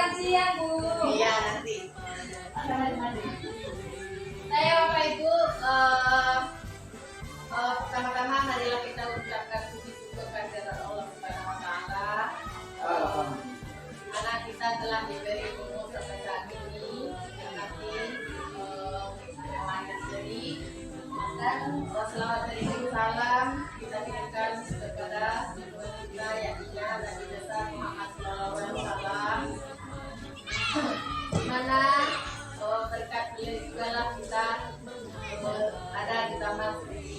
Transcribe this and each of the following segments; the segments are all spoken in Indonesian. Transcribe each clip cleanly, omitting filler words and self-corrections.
Selamat siang, Bu. Iya, nanti. Saya Bapak Ibu, pertama-tama marilah kita ucapkan puji syukur kehadirat Allah Subhanahu wa Ta'ala. Karena kita telah diberi umur sampai saat ini, nanti lahir sendiri. Dan selawat dan salam kita kirimkan kepada kita yang ingat Nabi besar Muhammad SAW, di mana berkat beliau jugalah kita ada di taman ini.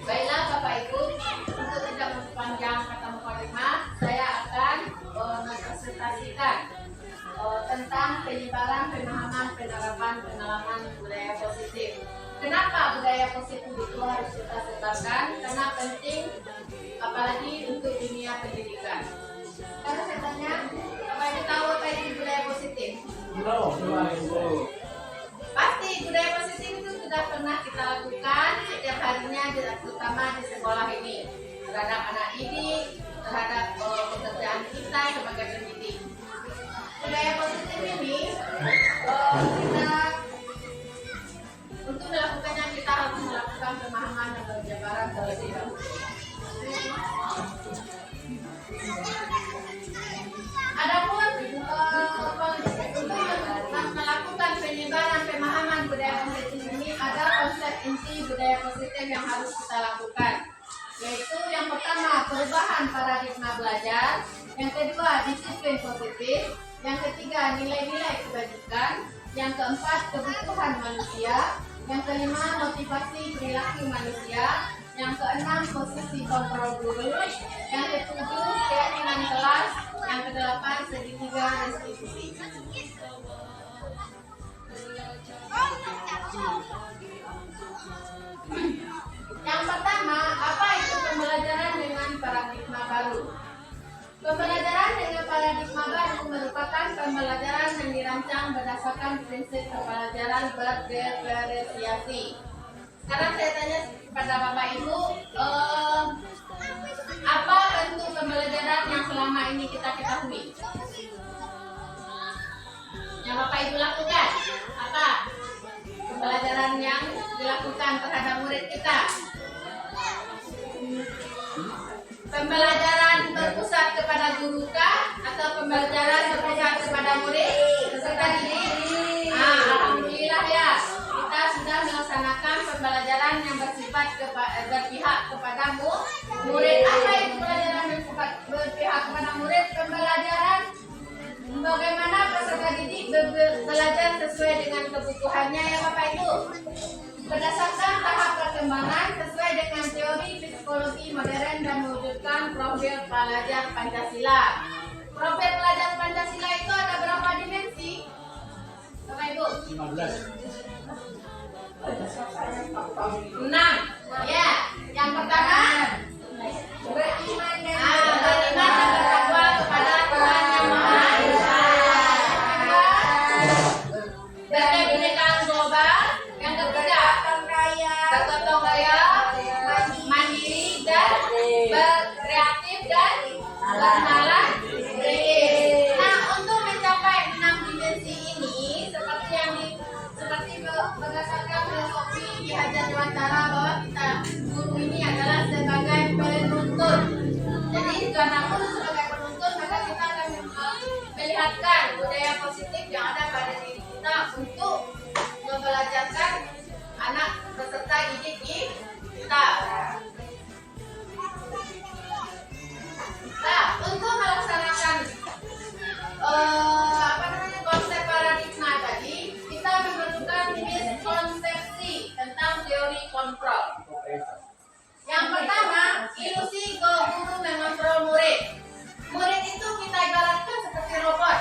Baiklah Bapak Ibu, untuk tidak memperpanjang kata mukadimah, saya akan mempresentasikan tentang penyebaran pemahaman, penerapan, pengalaman budaya positif. Kenapa budaya positif itu harus kita sebarkan? Karena penting, apalagi untuk dunia pendidikan. Karena saya tanya, apa yang tahu apa itu budaya positif? Pasti budaya positif itu sudah pernah kita lakukan setiap harinya, terutama di sekolah ini, terhadap anak didik, terhadap pekerjaan kita sebagai pendidik. Budaya positif ini kita untuk melakukannya kita harus melakukan pemahaman dan penyebaran terlebih dahulu. Adapun untuk melakukan penyebaran pemahaman budaya positif ini ada konsep inti budaya positif yang harus kita lakukan, yaitu yang pertama perubahan paradigma belajar, yang kedua disiplin positif, yang ketiga nilai-nilai kebajikan, yang keempat kebutuhan manusia, yang kelima motivasi perilaku manusia, yang keenam posisi kontrol guru, yang ketujuh keyakinan kelas, yang kedelapan segitiga restitusi. Yang pertama, apa itu pembelajaran dengan paradigma baru? Pembelajaran dengan paradigma baru merupakan pembelajaran yang dirancang berdasarkan prinsip pembelajaran berdiferensiasi. Sekarang saya tanya kepada Bapak Ibu, apa bentuk pembelajaran yang selama ini kita ketahui? Yang Bapak Ibu lakukan, apa pembelajaran yang dilakukan terhadap murid kita? Pembelajaran berpusat kepada guru kah atau pembelajaran berpusat kepada murid peserta didik? Alhamdulillah ya, kita sudah melaksanakan pembelajaran yang bersifat berpihak kepada murid. Apa itu pembelajaran berpihak kepada murid? Pembelajaran bagaimana peserta didik belajar sesuai dengan kebutuhannya ya Bapak Ibu, berdasarkan tahap perkembangan sesuai dengan teori psikologi modern dan mewujudkan profil pelajar Pancasila. Profil pelajar Pancasila itu ada berapa dimensi? Bapak Ibu? 6. Ya, yang pertama beriman dan bertakwa kepada Tuhan Yang Maha Esa. Kebinekaan global. Yang ketiga bergotong royong, mandiri dan berkreatif dan berkenalan. Nah, untuk mencapai 6 dimensi ini, seperti berdasarkan filosofi Ki Hajar Dewantara bahwa kita guru ini adalah sebagai penuntun. Jadi Tuhan pun sebagai penuntun, maka kita akan melihatkan budaya positif yang ada pada diri kita untuk membelajarkan anak peserta didik kita. Nah, untuk melaksanakan konsep paradigma tadi, kita memerlukan miskonsepsi tentang teori kontrol. Yang pertama, ilusi guru mengontrol murid. Murid itu kita ibaratkan seperti robot.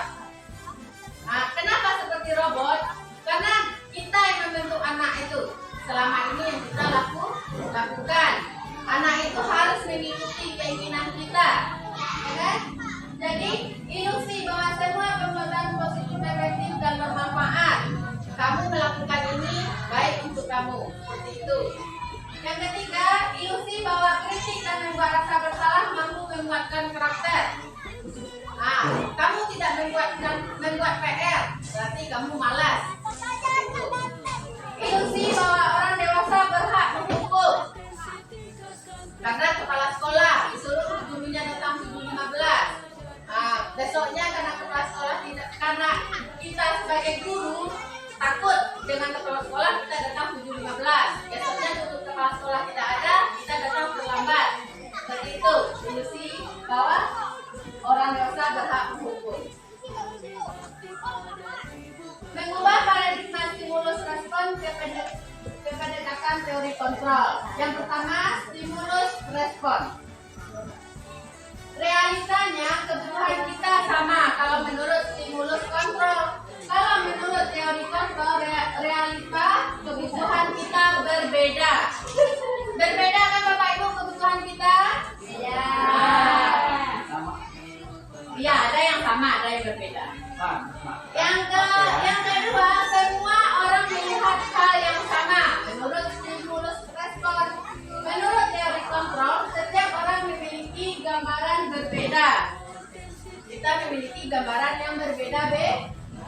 Nah, kenapa seperti robot? Karena kita yang membentuk anak itu. Selama ini yang kita lakukan. buat PR, berarti kamu malas. Ilusi bahwa orang dewasa berhak menghukum. Karena kepala sekolah disuruh gurunya datang 7.15. Besoknya karena kepala sekolah tidak, karena kita sebagai guru takut dengan kepala sekolah, kita datang 7.15. Besoknya untuk kepala sekolah tidak ada, kita datang terlambat. Seperti itu ilusi bahwa orang dewasa berhak menghukum. Mengubah paradigma stimulus respon ke pendekatan teori kontrol. Yang pertama, stimulus respon. Realitanya kebutuhan kita sama kalau menurut stimulus kontrol. Kalau menurut teori kontrol, realita kebutuhan kita berbeda. Berbeda kan Bapak Ibu kebutuhan kita? Iya. Iya, ada yang sama, ada yang berbeda. Yang kedua, semua orang melihat hal yang sama menurut stimulus respon. Menurut teori kontrol, setiap orang memiliki gambaran berbeda. Kita memiliki gambaran yang berbeda,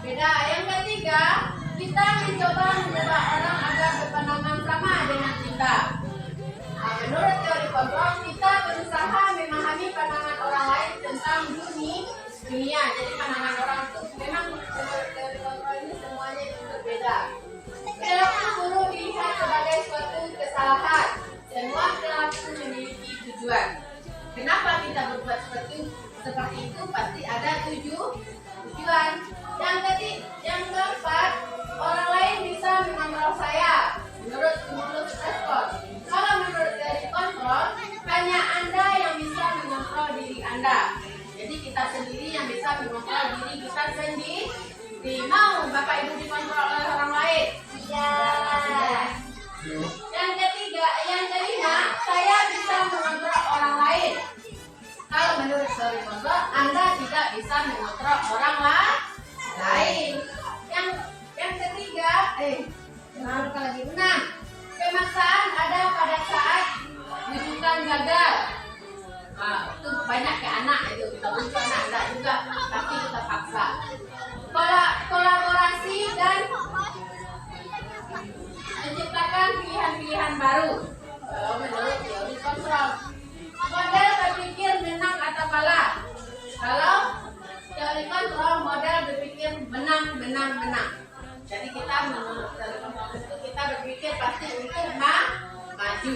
beda. Yang ketiga, kita mencoba mengubah orang agar berpandangan sama dengan kita. Menurut teori kontrol, kita berusaha memahami pandangan orang lain tentang dunia. Jadi pandangan orang itu memang menurut teori kontrol ini semuanya itu berbeda. Perilaku guru dilihat sebagai suatu kesalahan. Semua perilaku memiliki tujuan. Kenapa kita berbuat seperti itu? Pasti ada tujuan. Yang keempat, orang lain bisa mengontrol saya. Menurut stimulus respon. Kalau menurut teori kontrol, hanya Anda yang bisa mengontrol diri Anda. Jadi kita sendiri yang bisa mengontrol diri kita sendiri. Mau Bapak Ibu dikontrol oleh orang lain? Iya. Yang kelima, saya bisa mengontrol orang lain. Kalau menurut teori kontrol, Anda tidak bisa mengontrol orang lain. Yang ketiga, lagi 6. Pemaksaan ada pada saat rujukan gagal. Itu banyak ke anak itu, kita butuh anak enggak juga, tapi kita paksa. Kolaborasi dan menciptakan pilihan-pilihan baru. Menurut teori kontrol. Model berpikir menang atau kalah. Kalau teori kontrol, model berpikir menang. Jadi kita menurut teori kontrol itu kita berpikir pasti untuk maju.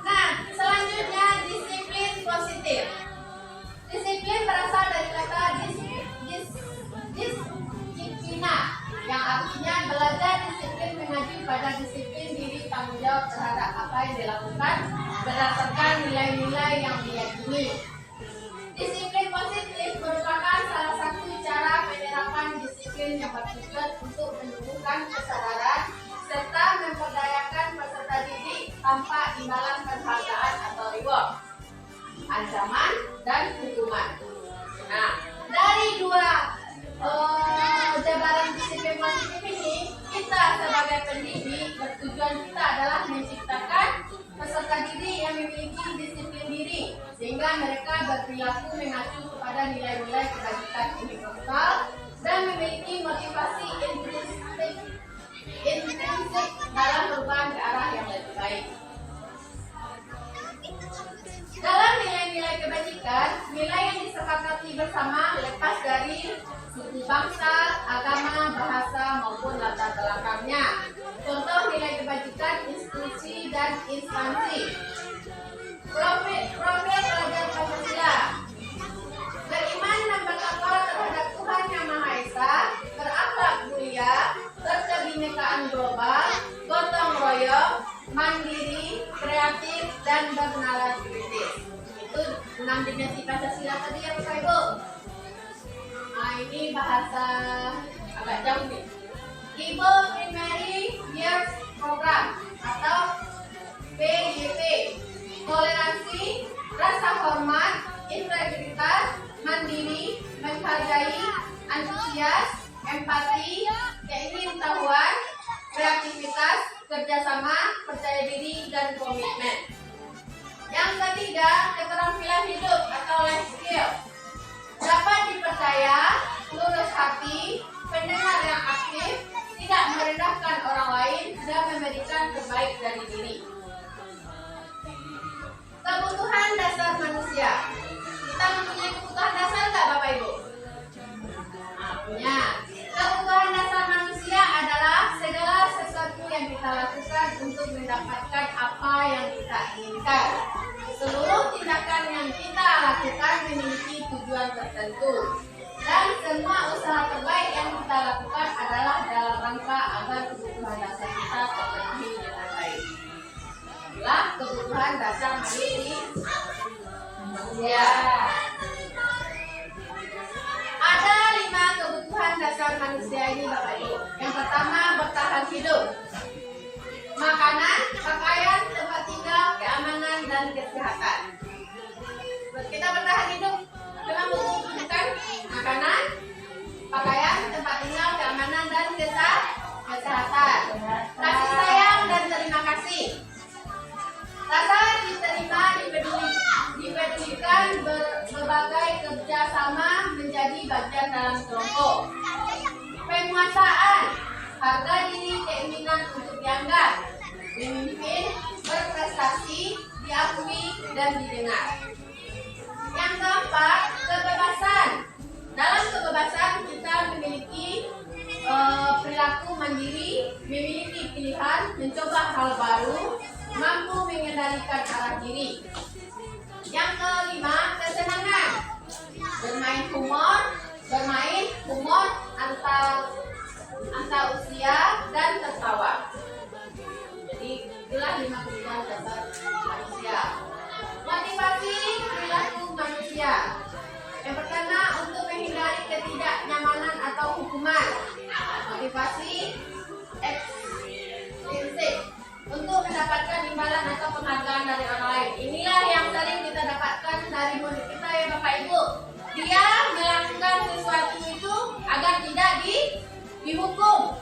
Nah, selanjutnya disiplin positif. Disiplin berasal dari kata disiplina, yang artinya belajar disiplin mengacu pada disiplin diri tanggung jawab terhadap apa yang dilakukan berdasarkan nilai-nilai yang diyakini. Disiplin positif merupakan salah satu cara penerapan disiplin yang bertujuan untuk menumbuhkan kesadaran serta memperdayakan peserta didik tanpa imbalan penghargaan atau reward, ancaman dan hukuman. Nah, dari dua jabaran disiplin positif ini, kita sebagai pendidik bertujuan kita adalah menciptakan peserta didik yang memiliki disiplin diri sehingga mereka berperilaku mengacu kepada nilai-nilai kebajikan universal dan memiliki motivasi intrinsik dalam perubahan ke arah yang lebih baik. Dalam nilai-nilai kebajikan, nilai yang disepakati bersama lepas dari suku bangsa, agama, bahasa maupun latar belakangnya. Contoh nilai kebajikan institusi dan instansi. Profil pelajar Pancasila. Beriman dan bertakwa terhadap Tuhan Yang Maha Esa, berakhlak mulia, berkebinekaan global, gotong royong, mandiri, kreatif, dan bernalar kritis. Itu 6 dimensi Pancasila tadi ya Bapak Ibu. Nah, ini bahasa agak jauh nih. Ibu Primary Years Program atau PYP. Toleransi, rasa hormat, integritas, mandiri, menghargai, antusias, empati, keingintahuan, kreativitas, kerjasama, percaya diri, dan komitmen. Yang ketiga, keterampilan hidup atau life skill. manusia. Ada 5 kebutuhan dasar manusia ini Bapak Ibu. Yang pertama, bertahan hidup. Makanan, pakaian, tempat tinggal, keamanan, dan kesehatan. Buat kita bertahan hidup, kita membutuhkan makanan, pakaian, tempat tinggal, keamanan, dan kesehatan. Kasih sayang dan terima kasih. Rasa diterima, dipedulikan, berbagai kerjasama menjadi bagian dalam kelompok. Penguasaan, harga diri, keinginan untuk dianggap, memimpin, berprestasi, diakui, dan didengar. Yang keempat, kebebasan. Dalam kebebasan kita memiliki perilaku mandiri, memiliki pilihan, mencoba hal baru, mampu mengendalikan arah diri. Yang kelima, kesenangan. Bermain humor antar usia dan tertawa. Jadi itulah 5 kebutuhan dasar manusia. Motivasi perilaku manusia. Yang pertama, untuk menghindari ketidaknyamanan atau hukuman. Motivasi ekstrinsik, untuk mendapatkan imbalan atau penghargaan dari orang lain. Inilah yang sering kita dapatkan dari murid kita ya Bapak Ibu. Dia melakukan sesuatu itu agar tidak dihukum.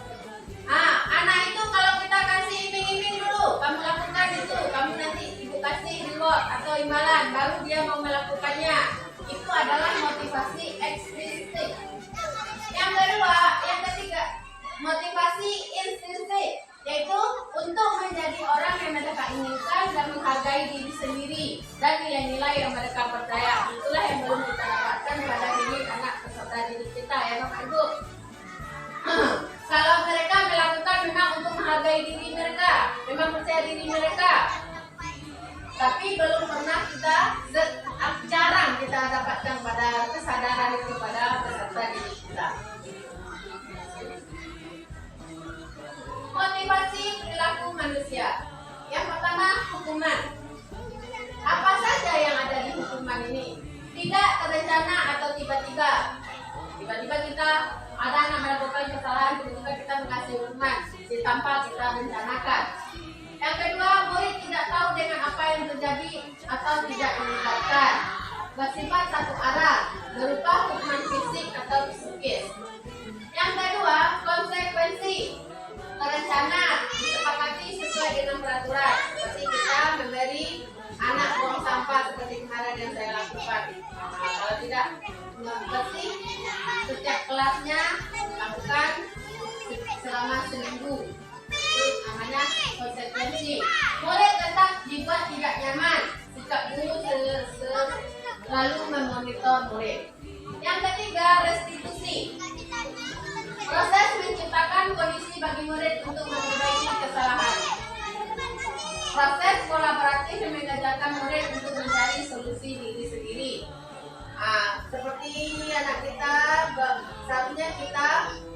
Nah, anak itu kalau kita kasih iming-iming dulu, kamu lakukan itu, kamu nanti ibu kasih reward atau imbalan, baru dia mau melakukannya. Itu adalah motivasi ekstrinsik. Yang ketiga, motivasi intrinsik, yaitu untuk menjadi orang yang mereka inginkan dan menghargai diri sendiri dan nilai-nilai yang mereka percaya. Itulah yang belum kita dapatkan pada diri anak peserta didik kita ya Bapak Ibu. Kalau mereka melakukan memang untuk menghargai diri mereka, memang percaya diri mereka, tapi belum pernah jarang kita dapatkan pada kesadaran itu pada peserta didik kita. Motivasi perilaku manusia. Yang pertama, hukuman. Apa saja yang ada di hukuman ini? Tidak terencana atau tiba-tiba. Tiba-tiba kita ada anak melakukan kesalahan, tiba-tiba kita mengasih hukuman tanpa kita rencanakan. Yang kedua, murid tidak tahu dengan apa yang terjadi atau tidak melibatkan. Bersifat satu arah, berupa hukuman fisik atau psikis. Yang kedua, konsekuensi. Terencana, disepakati sesuai dengan peraturan. Seperti kita memberi anak buang sampah seperti kemarin yang saya lakukan. Nah, kalau tidak bersih, setiap kelasnya lakukan selama seminggu. Itu namanya konsekuensi. Murid tetap dibuat tidak nyaman. Sikap guru selalu memonitor murid. Yang ketiga, restitusi. Proses menciptakan kondisi bagi murid untuk memperbaiki kesalahan. Proses kolaboratif yang mengajarkan murid untuk mencari solusi diri sendiri. Seperti anak kita, seharusnya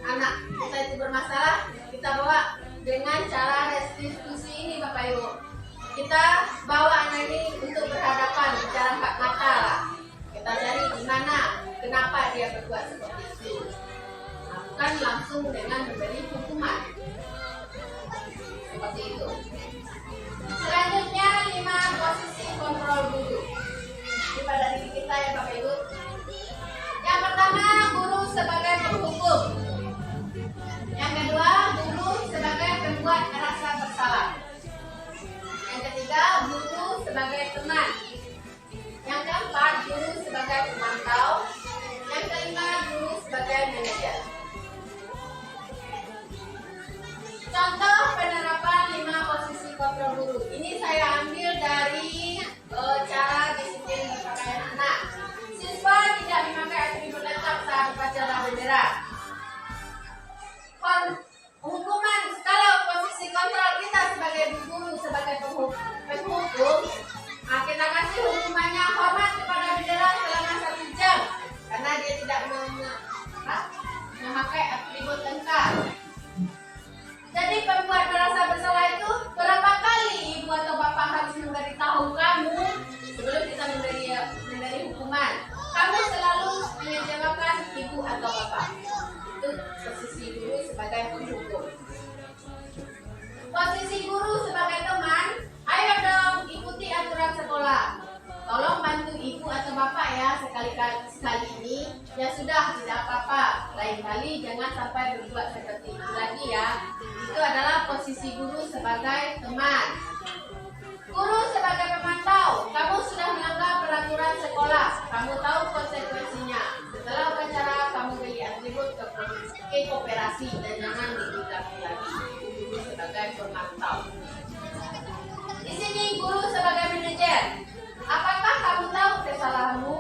anak kita itu bermasalah, kita bawa dengan cara restitusi ini Bapak Ibu. Kita bawa anak ini untuk berhadapan secara empat mata lah. Kita cari di mana, kenapa dia berbuat seperti itu. Bukan langsung dengan memberi hukuman seperti itu. Selanjutnya 5 posisi kontrol guru. Ini pada diri kita ya Bapak Ibu. Yang pertama, guru sebagai penghukum. Yang kedua, guru sebagai pembuat rasa bersalah. Yang ketiga, guru sebagai teman. Yang keempat, guru sebagai pemantau. Yang kelima, guru sebagai manajer. Contoh penerapan 5 posisi kontrol guru. Ini saya ambil dari cara disiplin berpakaian anak. Siswa tidak memakai atribut lengkap saat upacara bendera. Hukuman, kalau posisi kontrol kita sebagai guru, sebagai penghukum, kita kasih hukumannya hormat kepada bendera selama 1 jam karena dia tidak memakai atribut lengkap. Jadi pembuat merasa bersalah itu berapa kali ibu atau bapak harus ibu atau bapak. Itu posisi guru sebagai penghukum. Posisi guru sebagai teman, ayo dong ikuti aturan sekolah. Tolong bantu ibu atau bapak ya sekali ini. Ya sudah, tidak apa-apa. Lain kali jangan sampai berbuat seperti itu lagi ya. Itu adalah posisi guru sebagai teman. Guru sebagai pemantau, kamu sudah melanggar peraturan sekolah. Kamu tahu konsekuensinya. Setelah upacara, kamu beli atribut ke koperasi dan jangan diulangi lagi. Guru sebagai pemantau. Di sini guru sebagai manajer. Apakah kamu tahu kesalahanmu?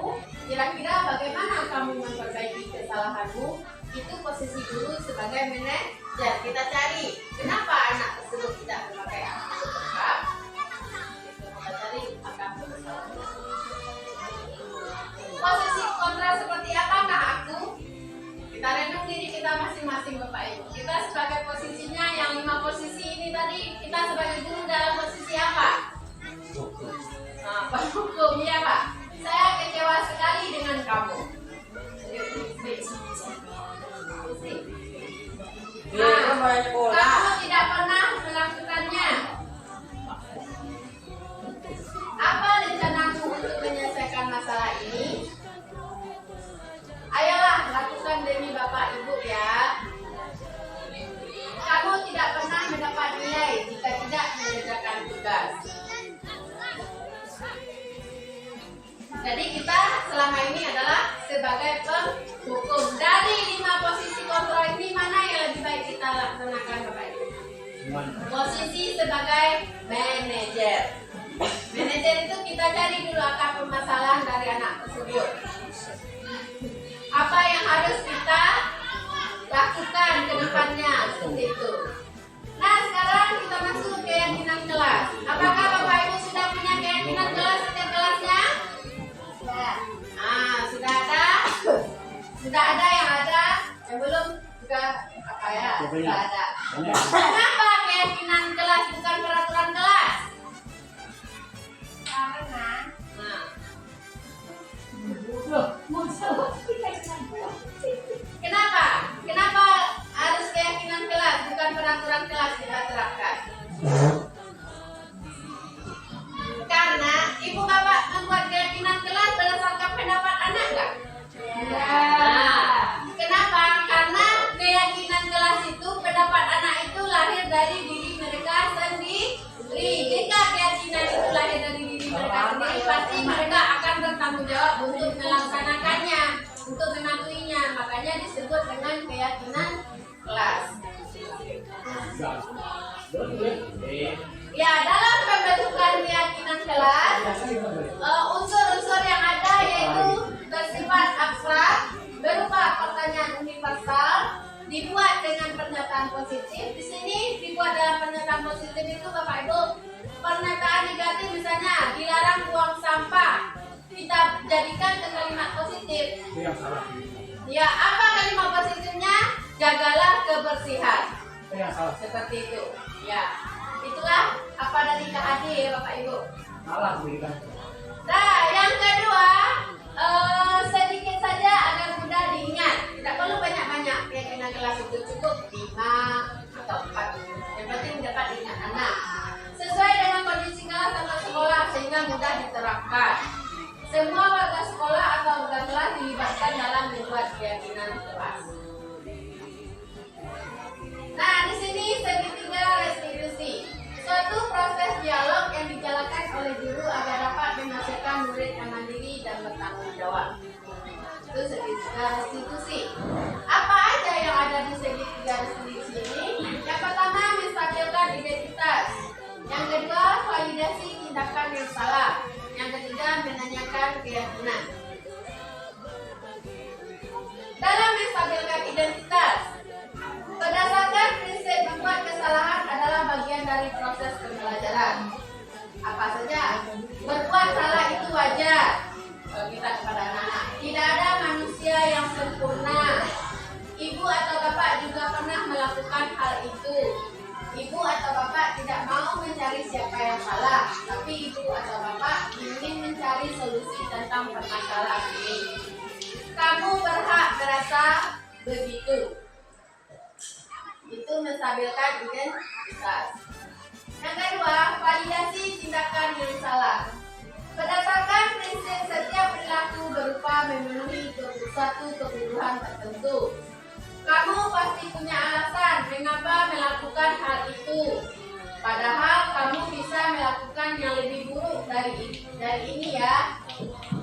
Kira-kira bagaimana kamu memperbaiki kesalahanmu? Itu posisi guru sebagai manajer. Kita cari kenapa anak tersebut tidak memakai atribut lengkap. Kita cari apakah kesalahanmu. Posisi kontra seperti apakah aku? Kita renung diri kita masing-masing Bapak Ibu. Kita sebagai posisinya yang 5 posisi ini tadi, kita sebagai guru dalam posisi apa? Nah, penghukum ya Pak. Saya kecewa sekali dengan kamu. Kamu tidak pernah melakukannya. Apa rencanamu untuk menyelesaikan masalah ini? Ayolah, lakukan demi Bapak Ibu ya. Kamu tidak pernah mendapat nilai jika tidak mengerjakan tugas. Jadi kita selama ini adalah sebagai penghukum. Dari 5 posisi kontrol ini mana yang lebih baik kita laksanakan Bapak Ibu? Posisi sebagai manajer. Manajer itu kita cari dulu akar permasalahan dari anak tersebut. Apa yang harus kita lakukan ke depannya seperti itu. Nah sekarang kita masuk ke keyakinan kelas. Apakah Bapak Ibu sudah punya keyakinan kelas setiap kelasnya? Sudah ada yang belum juga apa ya? Sudah ada. Kenapa keyakinan kelas bukan peraturan kelas? Kenapa? Kenapa harus keyakinan kelas bukan peraturan kelas kita terapkan? Karena ibu bapak membuat keyakinan kelas berdasarkan pendapat anak enggak? Kenapa? Karena keyakinan kelas itu, pendapat anak itu lahir dari diri mereka sendiri. Jika keyakinan itu lahir dari diri mereka sendiri, pasti mereka akan bertanggung jawab untuk melaksanakannya, untuk mematuhinya. Makanya disebut dengan keyakinan kelas. Ya, dalam pembentukan keyakinan kelas, unsur-unsur yang ada yaitu bersifat abstrak, berupa pertanyaan universal, dibuat dengan pernyataan positif. Di sini dibuat dalam pernyataan positif itu Bapak Ibu, pernyataan negatif misalnya dilarang buang sampah, kita jadikan ke kalimat positif. Ya, apa kalimat positifnya? Jagalah kebersihan. Seperti itu. Ya, itulah apa dari KAD ya Bapak Ibu. Nah, yang kedua, sedikit saja agar mudah diingat. Tidak perlu banyak-banyak. Keyakinan kelas itu cukup 5 atau 4. Yang penting dapat diingat anak. Sesuai dengan kondisi kelas atau sekolah sehingga mudah diterapkan. Semua warga sekolah atau warga kelas dilibatkan dalam membuat keyakinan kelas. Nah, di sini segitiga restitusi. Suatu proses dialog yang dijalankan oleh guru agar dapat menghasilkan murid yang mandiri dan bertanggung jawab. Itu segitiga restitusi. Apa aja yang ada di segitiga restitusi ini? Yang pertama, menstabilkan identitas. Yang kedua, validasi tindakan yang salah. Yang ketiga, menanyakan keyakinan. Dalam menstabilkan identitas, berdasarkan prinsip membuat kesalahan adalah bagian dari proses pembelajaran. Apa saja? Berbuat salah itu wajar. Kalau kita kepada anak-anak, tidak ada manusia yang sempurna. Ibu atau bapak juga pernah melakukan hal itu. Ibu atau bapak tidak mau mencari siapa yang salah, tapi ibu atau bapak ingin mencari solusi tentang permasalahan ini. Kamu berhak berada biasa begitu. Itu menstabilkan identitas. Yang kedua, validasi tindakan yang salah. Berdasarkan prinsip setiap perilaku berupa memenuhi suatu kebutuhan tertentu. Kamu pasti punya alasan mengapa melakukan hal itu. Padahal kamu bisa melakukan yang lebih buruk dari ini ya.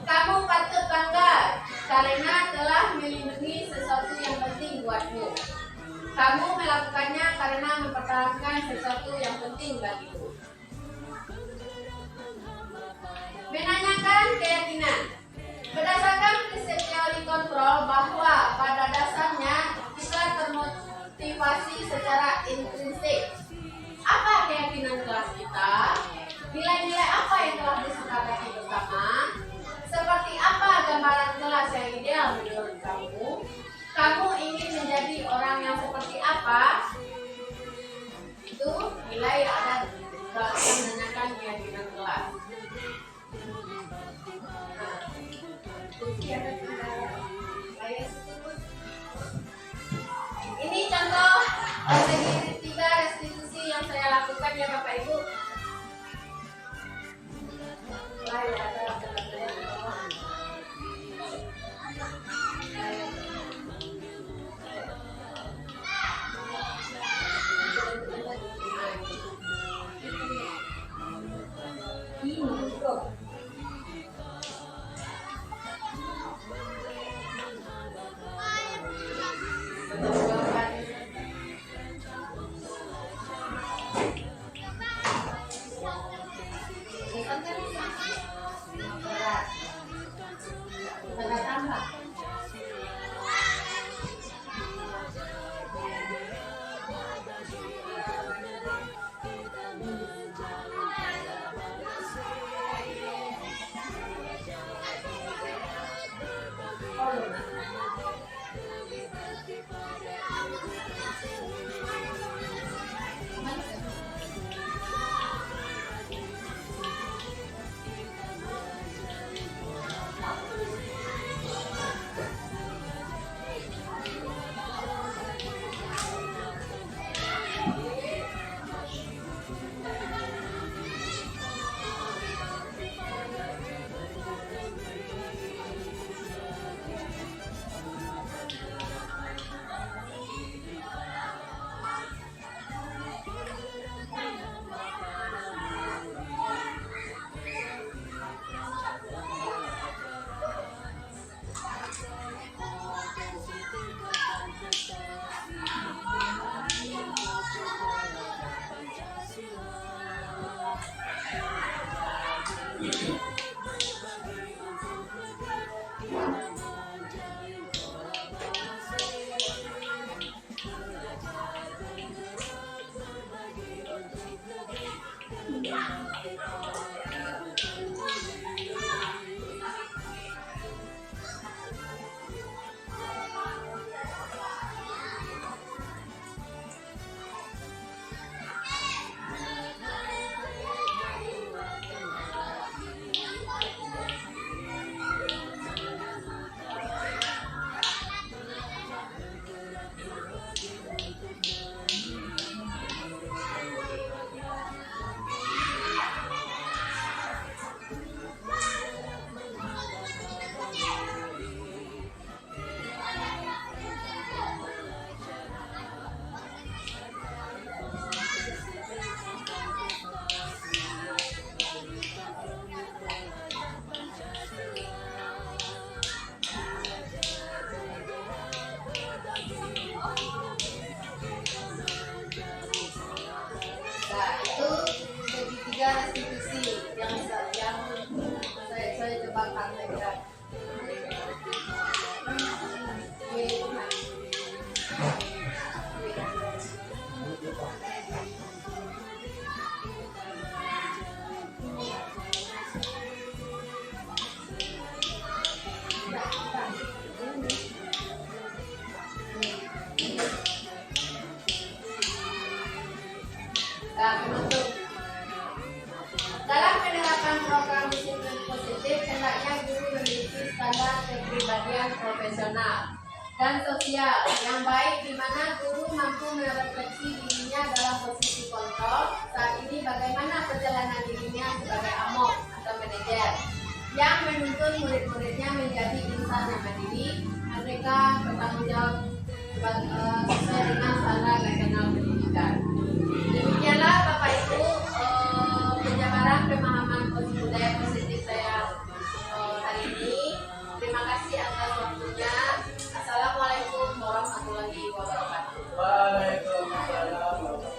Kamu patut bangga karena telah melindungi sesuatu yang penting buatmu. Kamu melakukannya karena mempertahankan sesuatu yang penting bagimu. Menanyakan keyakinan. Berdasarkan prinsip teori kontrol bahwa pada dasarnya kita termotivasi secara intrinsik. Apa keyakinan kelas kita? Nilai-nilai apa yang telah disepakati bersama? Seperti apa gambaran kelas yang ideal menurut kamu? Kamu ingin menjadi orang yang seperti apa? Itu nilai yang ada dalam menanyakan keyakinan kelas. Ini contoh segitiga restitusi yang saya lakukan ya Bapak Ibu. Restitusi yang saya coba praktekkan. Dalam penerapan program disiplin positif, hendaknya guru memiliki standar kepribadian profesional. dan sosial yang baik, di mana guru mampu merefleksi dirinya dalam posisi kontrol. Saat ini bagaimana perjalanan dirinya sebagai amok atau manajer yang menuntun murid-muridnya menjadi insan yang mandiri, mereka bertanggung jawab sesuai dengan standar nasional pendidikan. Demikianlah Bapak Ibu penjabaran pemahaman budaya positif saya hari ini. Terima kasih atas waktunya. Assalamualaikum warahmatullahi wabarakatuh. Waalaikumsalam.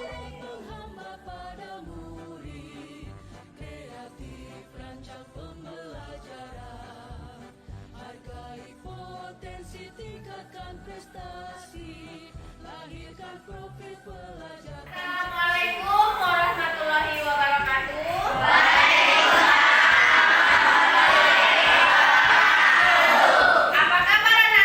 Assalamualaikum warahmatullahi wabarakatuh. Apa kabar anak-anak?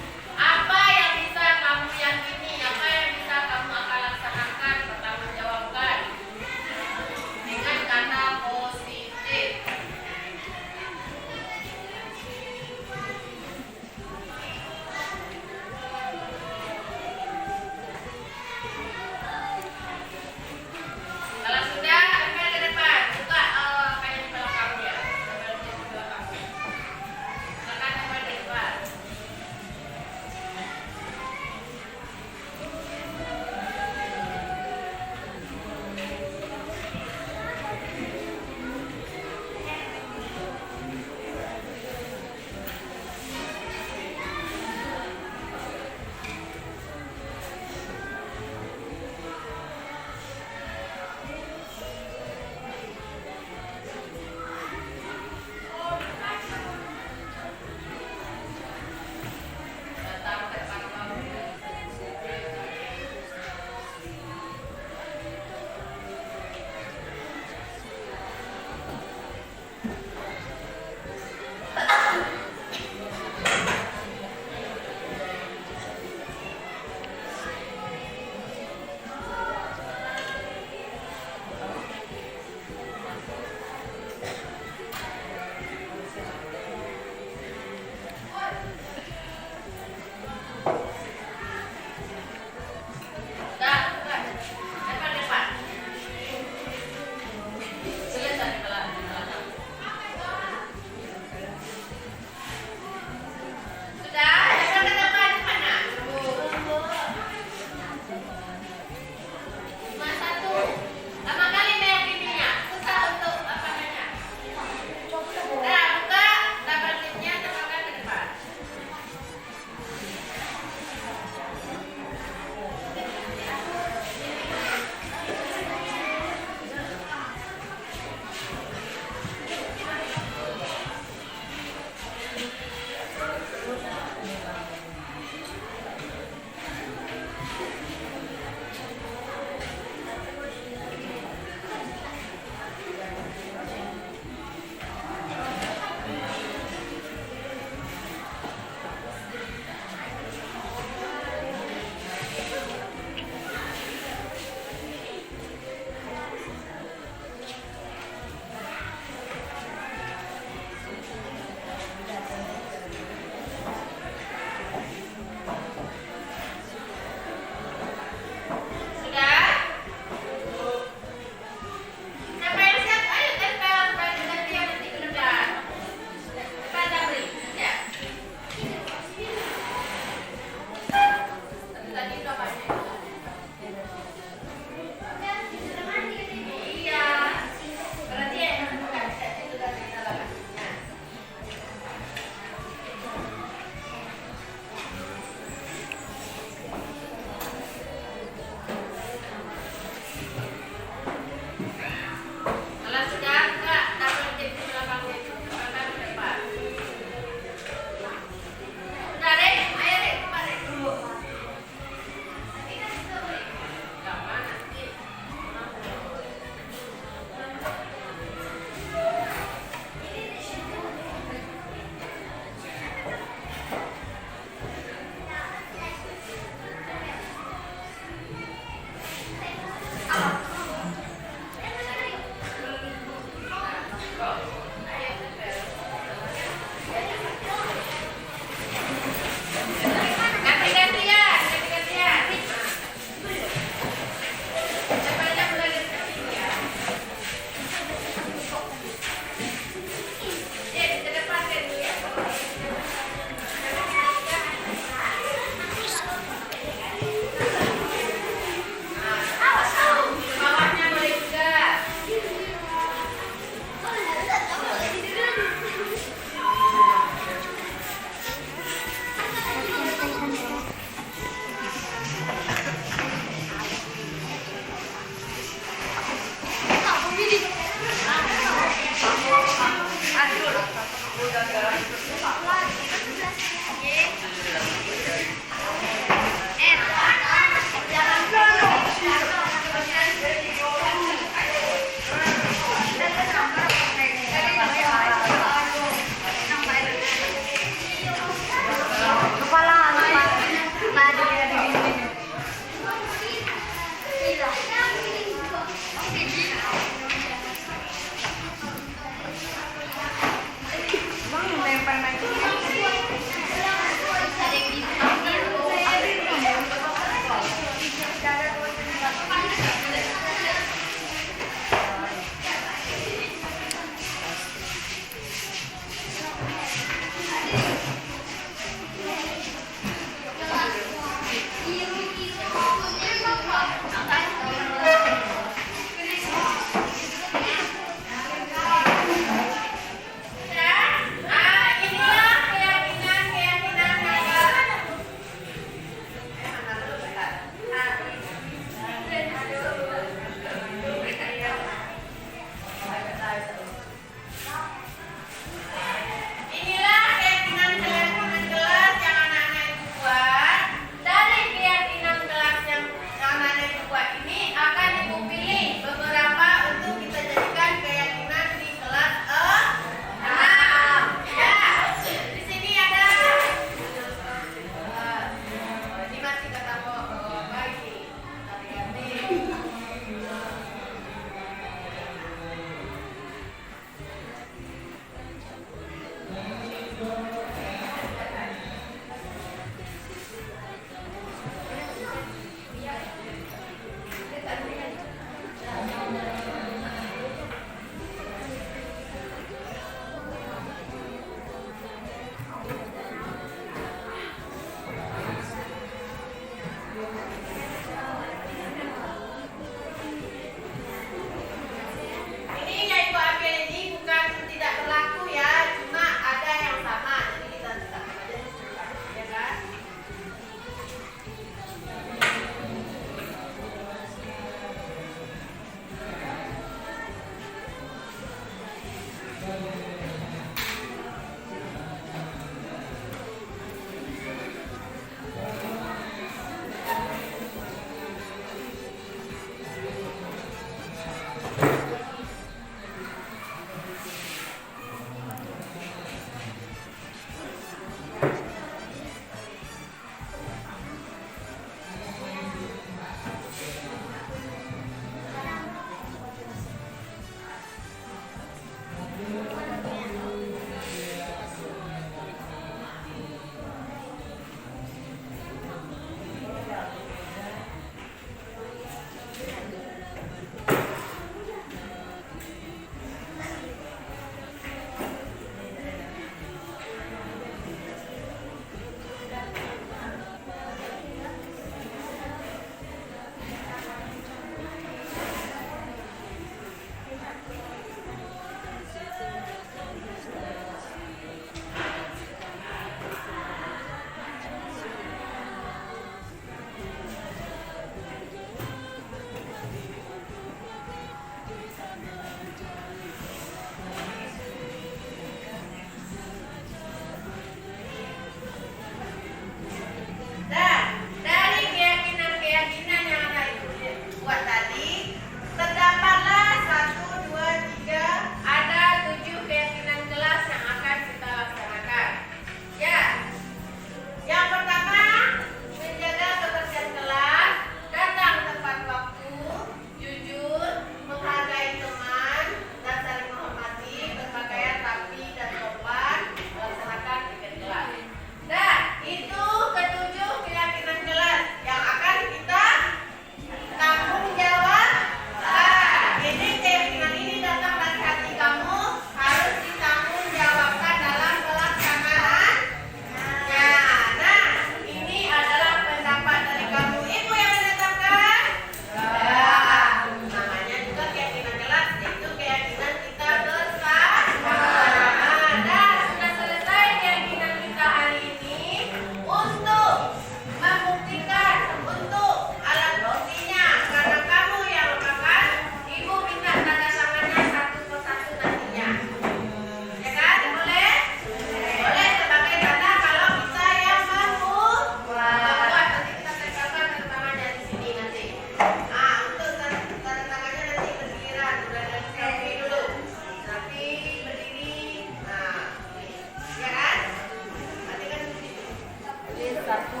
satu